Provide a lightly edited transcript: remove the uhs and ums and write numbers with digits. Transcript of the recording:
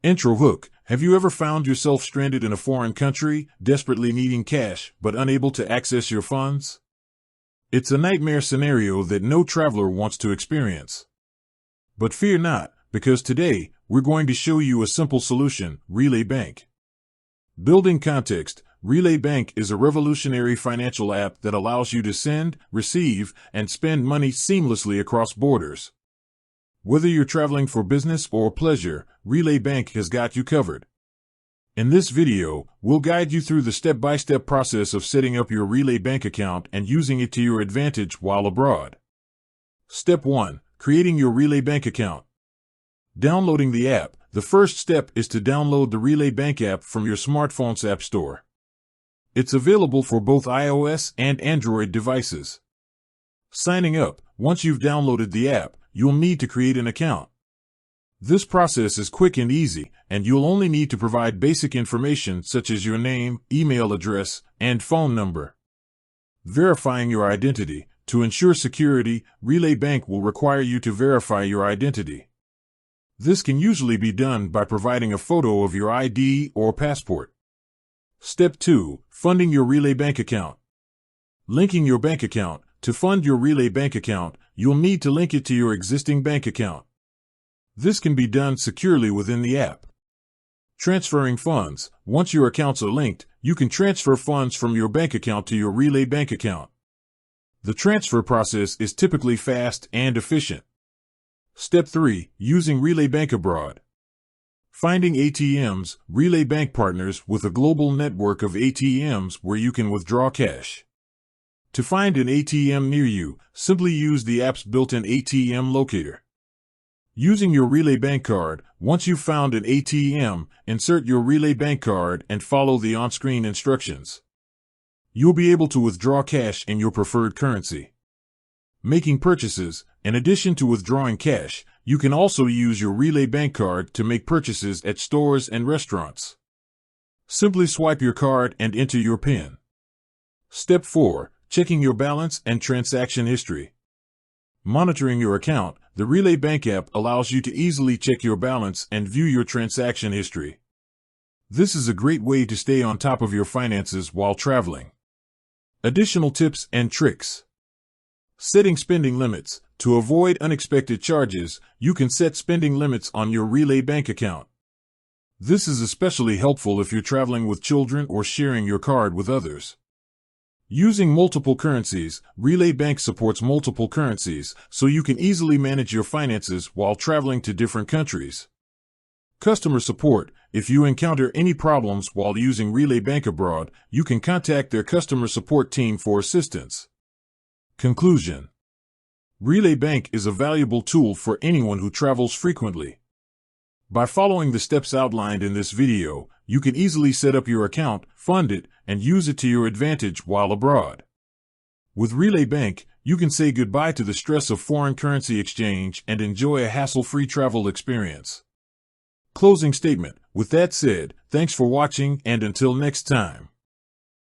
Intro hook. Have you ever found yourself stranded in a foreign country, desperately needing cash, but unable to access your funds? It's a nightmare scenario that no traveler wants to experience. But fear not, because today, we're going to show you a simple solution: Relay Bank. Building context, Relay Bank is a revolutionary financial app that allows you to send, receive, and spend money seamlessly across borders. Whether you're traveling for business or pleasure, Relay Bank has got you covered. In this video, we'll guide you through the step-by-step process of setting up your Relay Bank account and using it to your advantage while abroad. Step 1. Creating your Relay Bank account. Downloading the app. The first step is to download the Relay Bank app from your smartphone's app store. It's available for both iOS and Android devices. Signing up. Once you've downloaded the app, you'll need to create an account. This process is quick and easy, and you'll only need to provide basic information such as your name, email address, and phone number. Verifying your identity. To ensure security, Relay Bank will require you to verify your identity. This can usually be done by providing a photo of your ID or passport. Step 2. Funding your Relay Bank account. Linking your bank account. To fund your Relay Bank account, you'll need to link it to your existing bank account. This can be done securely within the app. Transferring funds. Once your accounts are linked, you can transfer funds from your bank account to your Relay Bank account. The transfer process is typically fast and efficient. Step 3. Using Relay Bank abroad. Finding ATMs. Relay Bank partners with a global network of ATMs where you can withdraw cash. To find an ATM near you, simply use the app's built-in ATM locator. Using your Relay Bank card, once you've found an ATM, insert your Relay Bank card and follow the on-screen instructions. You'll be able to withdraw cash in your preferred currency. Making purchases. In addition to withdrawing cash, you can also use your Relay Bank card to make purchases at stores and restaurants. Simply swipe your card and enter your PIN. Step 4. Checking your balance and transaction history. Monitoring your account. The Relay Bank app allows you to easily check your balance and view your transaction history. This is a great way to stay on top of your finances while traveling. Additional tips and tricks. Setting spending limits. To avoid unexpected charges, you can set spending limits on your Relay Bank account. This is especially helpful if you're traveling with children or sharing your card with others. Using multiple currencies. Relay Bank supports multiple currencies, so you can easily manage your finances while traveling to different countries. Customer support. If you encounter any problems while using Relay Bank abroad, you can contact their customer support team for assistance. Conclusion. Relay Bank is a valuable tool for anyone who travels frequently. By following the steps outlined in this video, you can easily set up your account, fund it, and use it to your advantage while abroad. With Relay Bank, you can say goodbye to the stress of foreign currency exchange and enjoy a hassle-free travel experience. Closing statement. With that said, thanks for watching, and until next time.